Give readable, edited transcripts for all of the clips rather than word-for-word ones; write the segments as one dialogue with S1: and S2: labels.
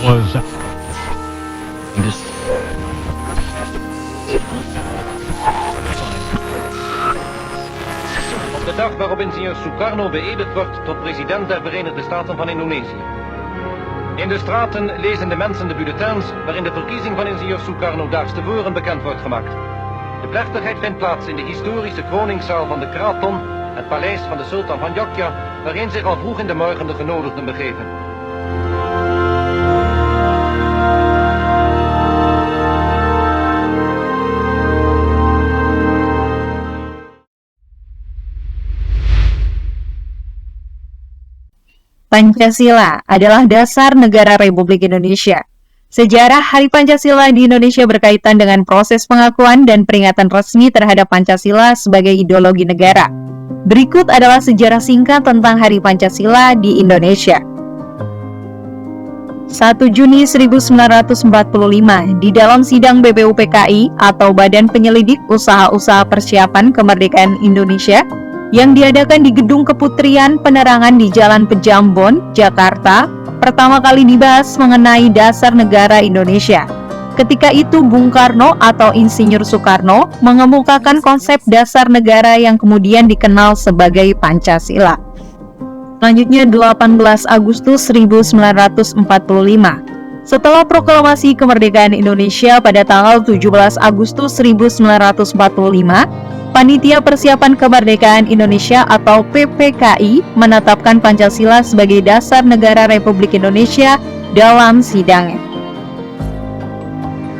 S1: was
S2: Op de dag waarop ingenieur Sukarno beëdigd wordt tot president der Verenigde Staten van Indonesië. In de straten lezen de mensen de bulletins waarin de verkiezing van ingenieur Sukarno daags tevoren bekend wordt gemaakt. De plechtigheid vindt plaats in de historische kroningszaal van de Kraton, het paleis van de sultan van Jogja, waarin zich al vroeg in de morgen de genodigden begeven.
S3: Pancasila adalah dasar negara Republik Indonesia. Sejarah Hari Pancasila di Indonesia berkaitan dengan proses pengakuan dan peringatan resmi terhadap Pancasila sebagai ideologi negara. Berikut adalah sejarah singkat tentang Hari Pancasila di Indonesia. 1 Juni 1945, di dalam sidang BPUPKI atau Badan Penyelidik Usaha-Usaha Persiapan Kemerdekaan Indonesia, yang diadakan di Gedung Keputrian Penerangan di Jalan Pejambon, Jakarta, pertama kali dibahas mengenai dasar negara Indonesia. Ketika itu Bung Karno atau Insinyur Soekarno mengemukakan konsep dasar negara yang kemudian dikenal sebagai Pancasila. Selanjutnya 18 Agustus 1945. Setelah proklamasi kemerdekaan Indonesia pada tanggal 17 Agustus 1945, Panitia Persiapan Kemerdekaan Indonesia atau PPKI menetapkan Pancasila sebagai dasar negara Republik Indonesia dalam sidangnya.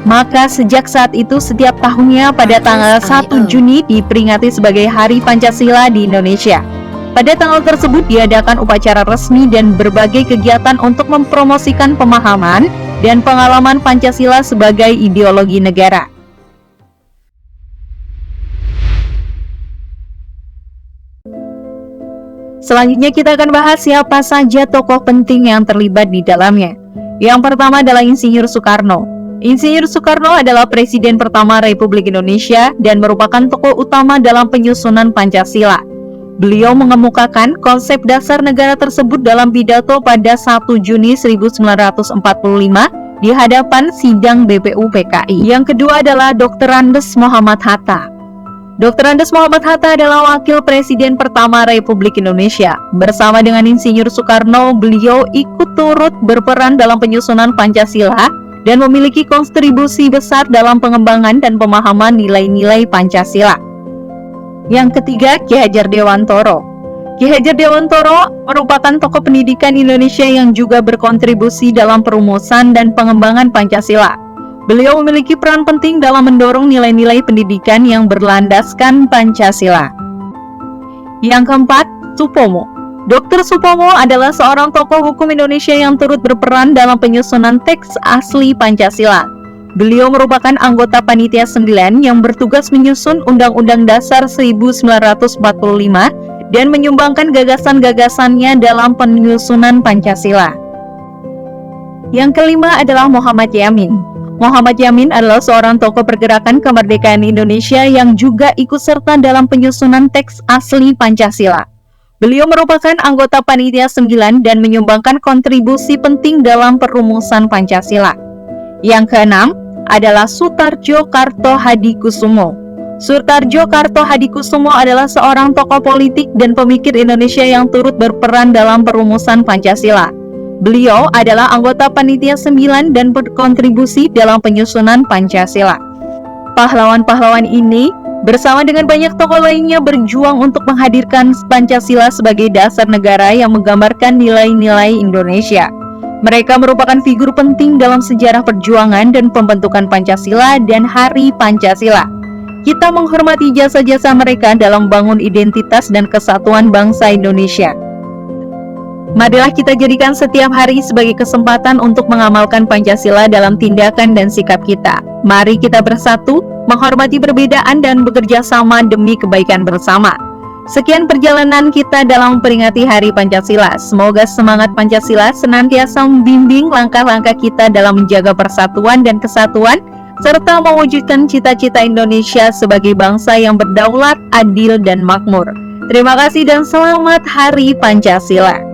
S3: Maka sejak saat itu setiap tahunnya pada tanggal 1 Juni diperingati sebagai Hari Pancasila di Indonesia. Pada tanggal tersebut diadakan upacara resmi dan berbagai kegiatan untuk mempromosikan pemahaman dan pengalaman Pancasila sebagai ideologi negara. Selanjutnya kita akan bahas siapa saja tokoh penting yang terlibat di dalamnya. Yang pertama adalah Insinyur Soekarno. Insinyur Soekarno adalah Presiden pertama Republik Indonesia dan merupakan tokoh utama dalam penyusunan Pancasila. Beliau mengemukakan konsep dasar negara tersebut dalam pidato pada 1 Juni 1945 di hadapan sidang BPUPKI. Yang kedua adalah Dr. Andes Muhammad Hatta. Dr. Andes Muhammad Hatta adalah wakil presiden pertama Republik Indonesia. Bersama dengan Insinyur Soekarno, beliau ikut turut berperan dalam penyusunan Pancasila dan memiliki kontribusi besar dalam pengembangan dan pemahaman nilai-nilai Pancasila. Yang ketiga, Ki Hajar Dewantoro. Ki Hajar Dewantoro merupakan tokoh pendidikan Indonesia yang juga berkontribusi dalam perumusan dan pengembangan Pancasila. Beliau memiliki peran penting dalam mendorong nilai-nilai pendidikan yang berlandaskan Pancasila. Yang keempat, Supomo. Dr. Supomo adalah seorang tokoh hukum Indonesia yang turut berperan dalam penyusunan teks asli Pancasila. Beliau merupakan anggota Panitia 9 yang bertugas menyusun Undang-Undang Dasar 1945 dan menyumbangkan gagasan-gagasannya dalam penyusunan Pancasila. Yang kelima adalah Muhammad Yamin. Muhammad Yamin adalah seorang tokoh pergerakan kemerdekaan Indonesia yang juga ikut serta dalam penyusunan teks asli Pancasila. Beliau merupakan anggota Panitia 9 dan menyumbangkan kontribusi penting dalam perumusan Pancasila. Yang keenam adalah Sutarjo Karto Hadikusumo. Sutarjo Karto Hadikusumo adalah seorang tokoh politik dan pemikir Indonesia yang turut berperan dalam perumusan Pancasila. Beliau adalah anggota Panitia 9 dan berkontribusi dalam penyusunan Pancasila. Pahlawan-pahlawan ini bersama dengan banyak tokoh lainnya berjuang untuk menghadirkan Pancasila sebagai dasar negara yang menggambarkan nilai-nilai Indonesia. Mereka merupakan figur penting dalam sejarah perjuangan dan pembentukan Pancasila dan Hari Pancasila. Kita menghormati jasa-jasa mereka dalam membangun identitas dan kesatuan bangsa Indonesia. Marilah kita jadikan setiap hari sebagai kesempatan untuk mengamalkan Pancasila dalam tindakan dan sikap kita. Mari kita bersatu, menghormati perbedaan dan bekerja sama demi kebaikan bersama. Sekian perjalanan kita dalam memperingati Hari Pancasila. Semoga semangat Pancasila senantiasa membimbing langkah-langkah kita dalam menjaga persatuan dan kesatuan, serta mewujudkan cita-cita Indonesia sebagai bangsa yang berdaulat, adil, dan makmur. Terima kasih dan selamat Hari Pancasila.